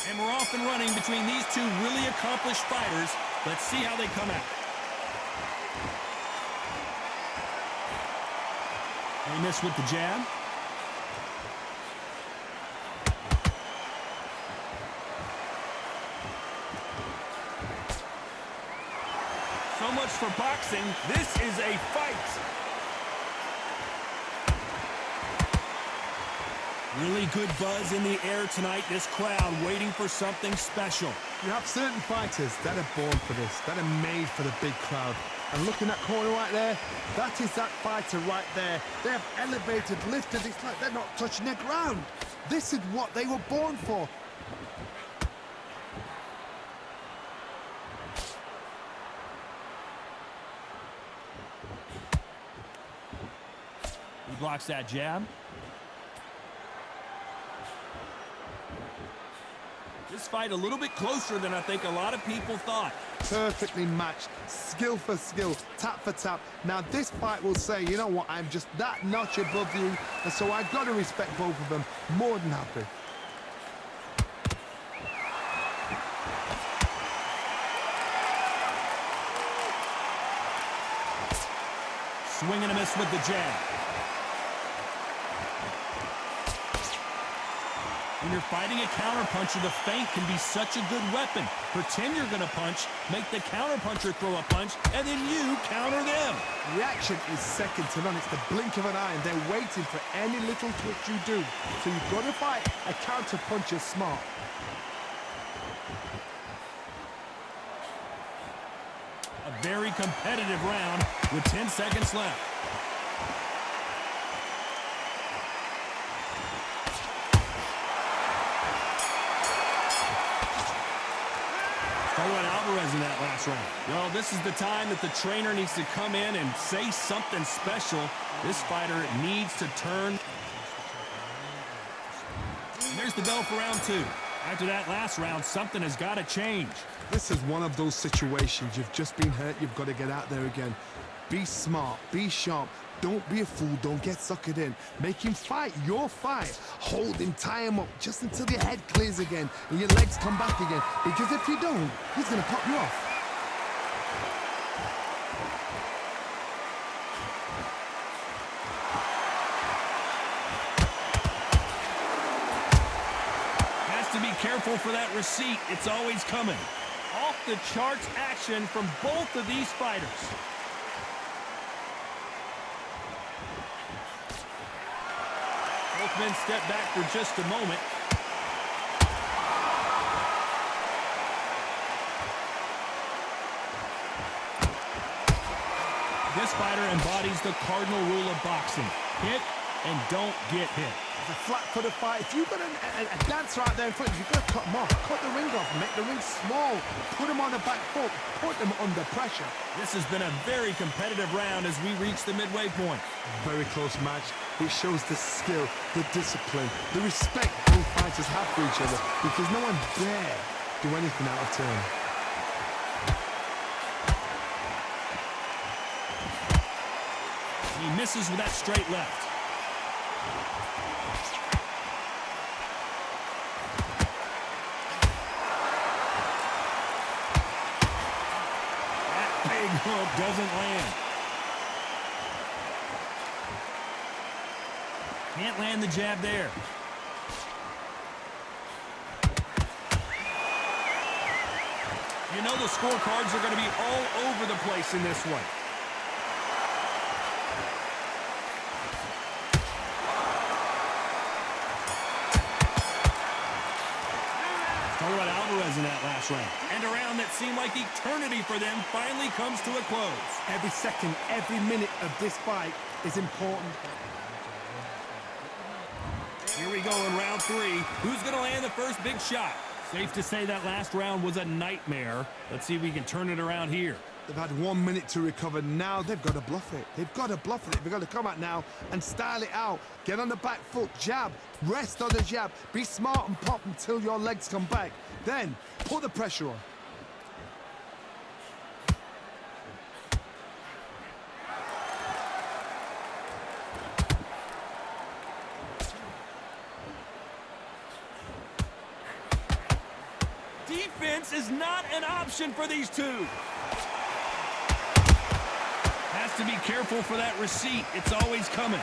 And we're off and running between these two really accomplished fighters. Let's see how they come out. They miss with the jab. So much for boxing. This is a fight. Really good buzz in the air tonight. This crowd waiting for something special. You have certain fighters that are born for this, that are made for the big crowd. And look in that corner right there, that is that fighter right there. They have elevated, lifted, it's like they're not touching the ground. This is what they were born for. He blocks that jab. This fight a little bit closer than I think a lot of people thought. Perfectly matched, skill for skill, tap for tap. Now this fight will say, you know what, I'm just that notch above you, and so I've got to respect both of them. More than happy. Swing and a miss with the jab. When you're fighting a counterpuncher, the feint can be such a good weapon. Pretend you're going to punch, make the counterpuncher throw a punch, and then you counter them. Reaction is second to none. It's the blink of an eye, and they're waiting for any little twitch you do. So you've got to fight a counterpuncher smart. A very competitive round with 10 seconds left. Alvarez in that last round. Well, this is the time that the trainer needs to come in and say something special. This fighter needs to turn. And there's the bell for round two. After that last round, something has got to change. This is one of those situations. You've just been hurt. You've got to get out there again. Be smart. Be sharp. Don't be a fool. Don't get suckered in. Make him fight your fight. Hold him, tie him up just until your head clears again and your legs come back again. Because if you don't, he's going to pop you off. Has to be careful for that receipt. It's always coming. Off the charts action from both of these fighters. Both men step back for just a moment. This fighter embodies the cardinal rule of boxing. Hit and don't get hit. It's a flat-footed fight. If you've got a dancer out there in front, you've got to cut them off. Cut the ring off. Make the ring small. Put them on the back foot. Put them under pressure. This has been a very competitive round as we reach the midway point. Very close match. It shows the skill, the discipline, the respect both fighters have for each other, because no one dare do anything out of turn. He misses with that straight left. That big hook doesn't land. Can't land the jab there. You know the scorecards are going to be all over the place in this one. Talk about Alvarez in that last round. And a round that seemed like eternity for them finally comes to a close. Every second, every minute of this fight is important. Here we go in round three. Who's going to land the first big shot? Safe to say that last round was a nightmare. Let's see if we can turn it around here. They've had 1 minute to recover. Now they've got to bluff it. They've got to bluff it. They've got to come out now and style it out. Get on the back foot, jab, rest on the jab. Be smart and pop until your legs come back. Then put the pressure on. Defense is not an option for these two. Has to be careful for that receipt. It's always coming.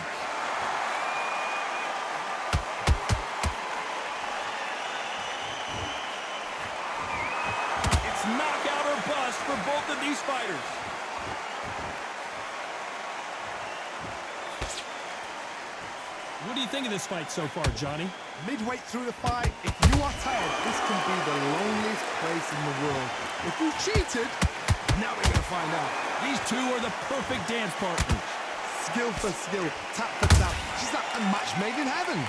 It's knockout or bust for both of these fighters. What do you think of this fight so far, Johnny? Midway through the fight, if you are tired, this can be the loneliest place in the world. If you cheated, now we're going to find out. These two are the perfect dance partners. Skill for skill, tap for tap. She's like a match made in heaven.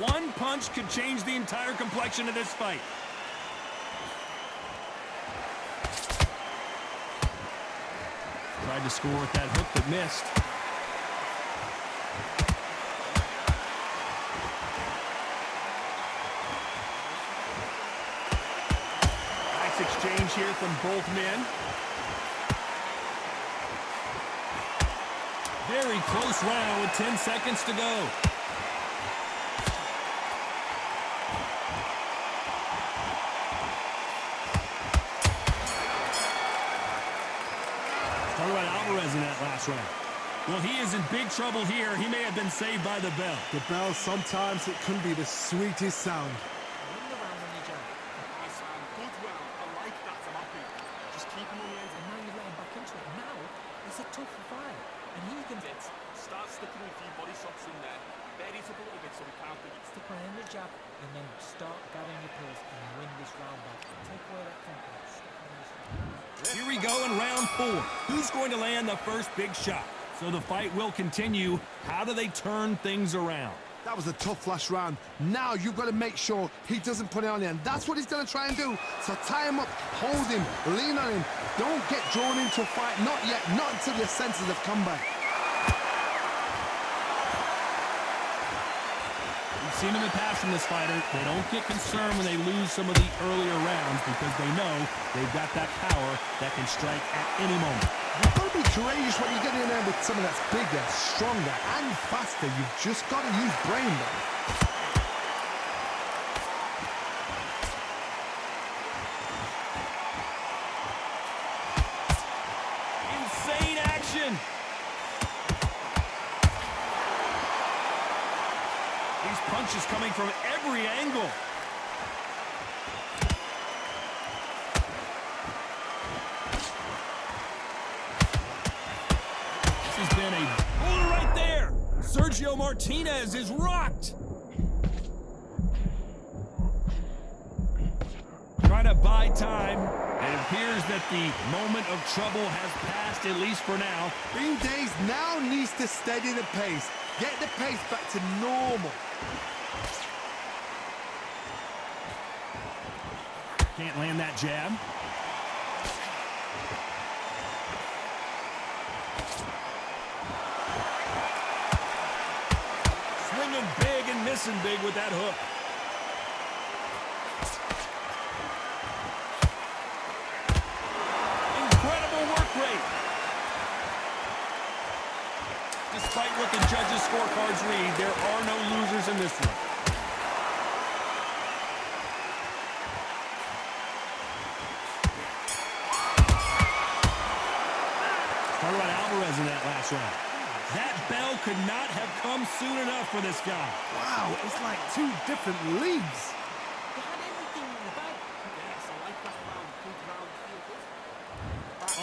One punch could change the entire complexion of this fight. Tried to score with that hook but missed. Nice exchange here from both men. Very close round with 10 seconds to go. Talk about Alvarez in that last round. Well, he is in big trouble here. He may have been saved by the bell. The bell, sometimes it can be the sweetest sound. Good round. I like that. I'm happy. Just keep him on the end. And now you're letting back into it. Now, it's a tougher fight. And he can Start sticking a few body shots in there. Bury it up a little bit so we can't beat it. stick on in the jab and then start gathering your pace and win this round back. Take away that confidence. Stick on this round. Here we go in round 4. Who's going to land the first big shot? So the fight will continue. How do they turn things around? That was a tough last round. Now you've got to make sure he doesn't put it on you, and that's what he's going to try and do. So tie him up, hold him, lean on him. Don't get drawn into a fight. Not yet. Not until your senses have come back. We've seen in the past from this fighter, they don't get concerned when they lose some of the earlier rounds because they know they've got that power that can strike at any moment. You've got to be courageous when you get in there with someone that's bigger, stronger, and faster. You've just got to use brain, though. Insane action! These punches coming from every angle. This has been a bullet right there. Sergio Martinez is rocked. Trying to buy time. It appears that the moment of trouble has passed, at least for now. Bean Days now needs to steady the pace. Get the pace back to normal. Can't land that jab. Swinging big and missing big with that hook. Incredible work rate. Despite what the judges' scorecards read, there are no losers in this one. Talk about Alvarez in that last round. That bell could not have come soon enough for this guy. Wow, it's like two different leagues. They had everything in the bag. Yes, I like that round. Good round. Feel good.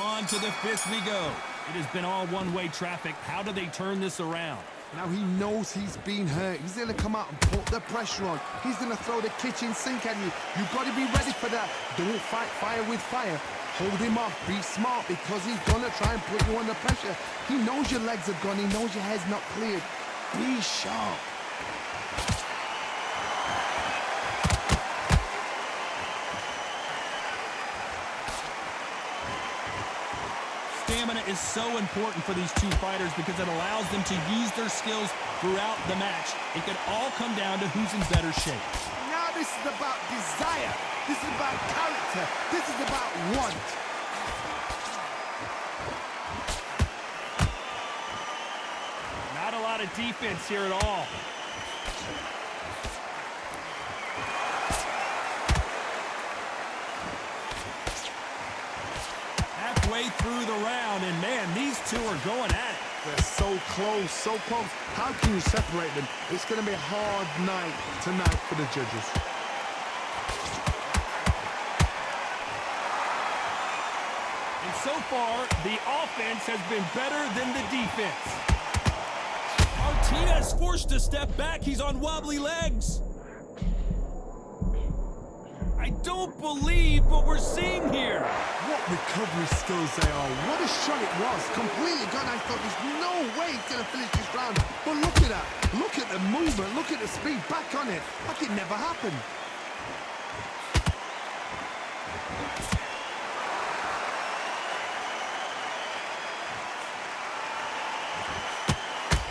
On to the 5th we go. It has been all one-way traffic. How do they turn this around? Now he knows he's been hurt. He's going to come out and put the pressure on. He's going to throw the kitchen sink at you. You've got to be ready for that. Don't fight fire with fire. Hold him off. Be smart because he's going to try and put you under pressure. He knows your legs are gone. He knows your head's not cleared. Be sharp. Stamina is so important for these two fighters because it allows them to use their skills throughout the match. It could all come down to who's in better shape. Now this is about desire. This is about character. This is about want. of defense here at all. Halfway through the round, and man, these two are going at it. They're so close, so close. How can you separate them? It's going to be a hard night tonight for the judges. And so far, the offense has been better than the defense. Martinez forced to step back. He's on wobbly legs. I don't believe what we're seeing here. What recovery skills they are. What a shot it was. Completely gone. I thought there's no way he's going to finish this round. But look at that. Look at the movement. Look at the speed. Back on it. Like it never happened.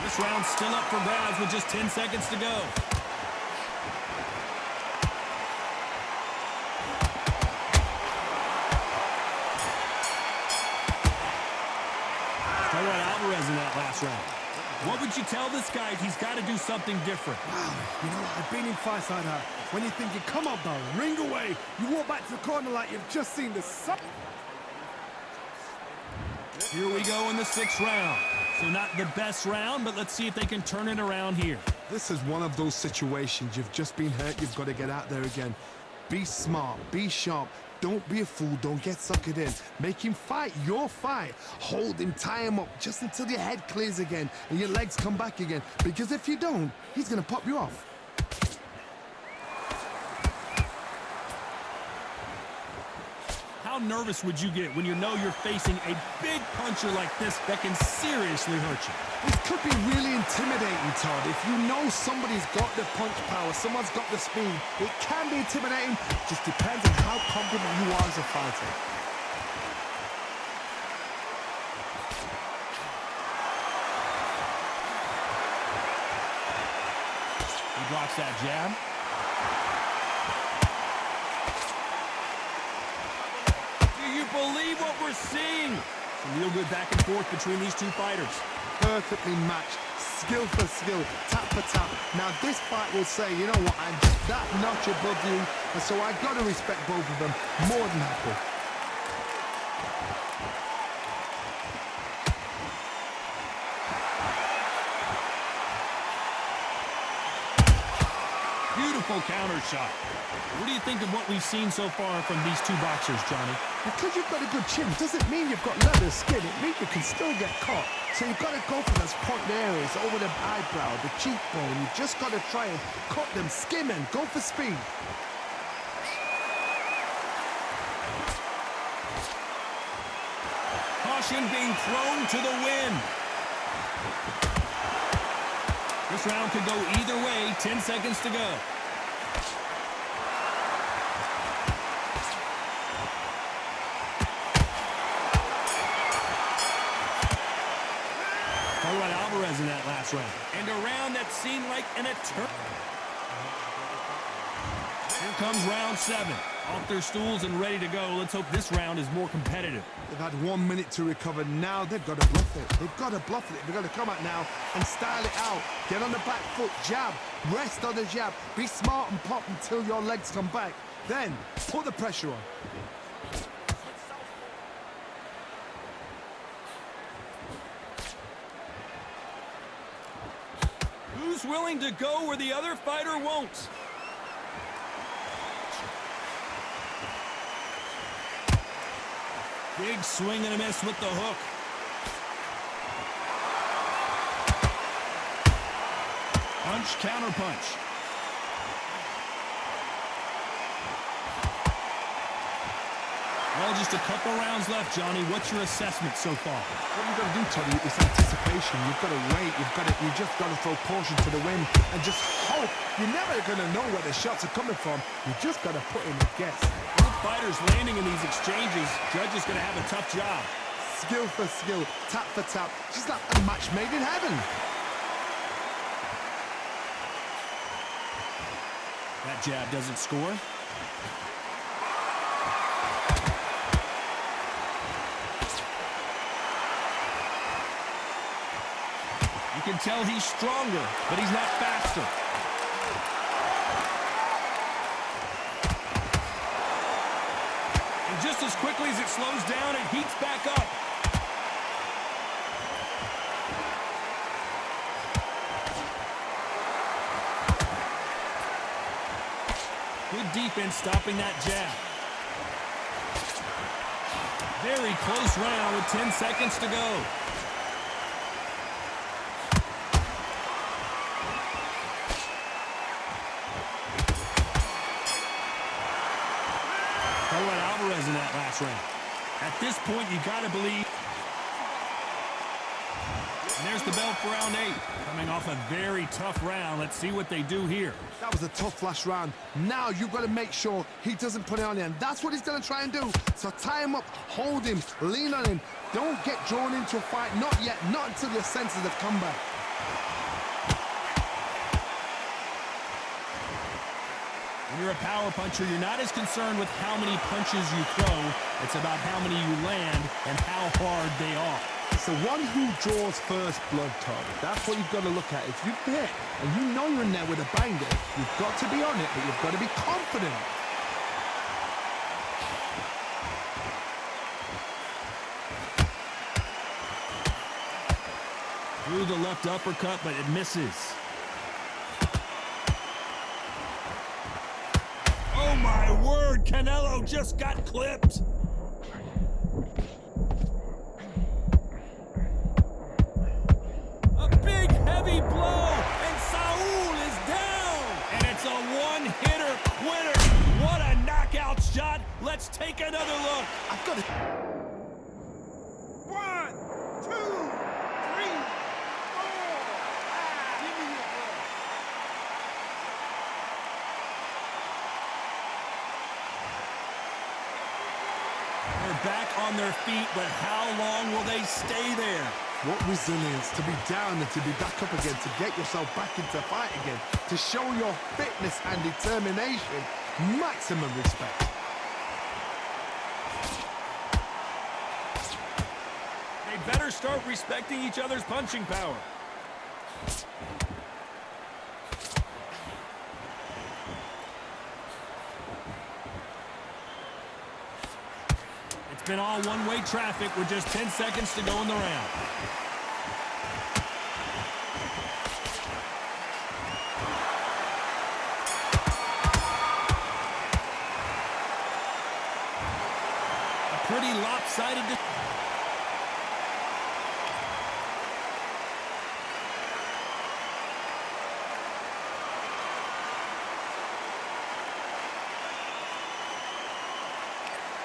This round's still up for grabs with just 10 seconds to go. Alvarez in that last round. What would you tell this guy? He's got to do something different. Wow, you know, I've been in fights like that. When you're thinking, come on, bro, ring away. You walk back to the corner like you've just seen the sun. Here we go in the 6th round. So not the best round, but let's see if they can turn it around here. This is one of those situations. You've just been hurt. You've got to get out there again. Be smart. Be sharp. Don't be a fool. Don't get suckered in. Make him fight your fight. Hold him, tie him up just until your head clears again and your legs come back again. Because if you don't, he's going to pop you off. How nervous would you get when you know you're facing a big puncher like this that can seriously hurt you? This could be really intimidating, Todd. If you know somebody's got the punch power, someone's got the speed, it can be intimidating. Just depends on how confident you are as a fighter. He blocks that jab. Believe what we're seeing. Some real good back and forth between these two fighters. Perfectly matched, skill for skill, tap for tap. Now this fight will say, you know what, I'm just that notch above you, and so I've got to respect both of them more than happy. Beautiful counter shot. What do you think of what we've seen so far from these two boxers, Johnny? Because you've got a good chin doesn't mean you've got leather skin. It means you can still get caught. So you've got to go for those point areas over the eyebrow, the cheekbone. You've just got to try and cut them, skim and go for speed. Caution being thrown to the wind. This round could go either way. 10 seconds to go. Alvarez in that last round. And a round that seemed like an eternity. Here comes round 7. Off their stools and ready to go. Let's hope this round is more competitive. They've had 1 minute to recover. Now they've got to bluff it. They've got to bluff it. They've got to come out now and style it out. Get on the back foot, jab, rest on the jab. Be smart and pop until your legs come back. Then put the pressure on. Who's willing to go where the other fighter won't? Big swing and a miss with the hook. Punch, counter punch. Well, just a couple rounds left, Johnny. What's your assessment so far? What you've got to do, Tony, is anticipation. You've got to wait. You just got to throw caution to the wind and just hope. You're never going to know where the shots are coming from. You just got to put in a guess. Both fighters landing in these exchanges. Judge is going to have a tough job. Skill for skill, tap for tap. Just like a match made in heaven. That jab doesn't score. can tell he's stronger, but he's not faster. And just as quickly as it slows down, it heats back up. Good defense stopping that jab. Very close round with 10 seconds to go. Alvarez in that last round. At this point, you got to believe. And there's the bell for round 8. Coming off a very tough round. Let's see what they do here. That was a tough last round. Now you've got to make sure he doesn't put it on him. That's what he's going to try and do. So tie him up, hold him, lean on him. Don't get drawn into a fight. Not yet. Not until your senses have come back. When you're a power puncher, you're not as concerned with how many punches you throw. It's about how many you land and how hard they are. It's the one who draws first blood, Todd. That's what you've got to look at. If you hit and you know you're in there with a banger, you've got to be on it, but you've got to be confident. Threw the left uppercut, but it misses. Oh my word, Canelo just got clipped. A big heavy blow, and Saul is down. And it's a one-hitter winner. What a knockout shot. Let's take another look. I've got to... 1, 2, 3, 4. Give me your ball. They're back on their feet, but how long will they stay there? What resilience to be down and to be back up again, to get yourself back into fight again, to show your fitness and determination. Maximum respect. They better start respecting each other's punching power. It's been all one-way traffic with just 10 seconds to go in the round. A pretty lopsided...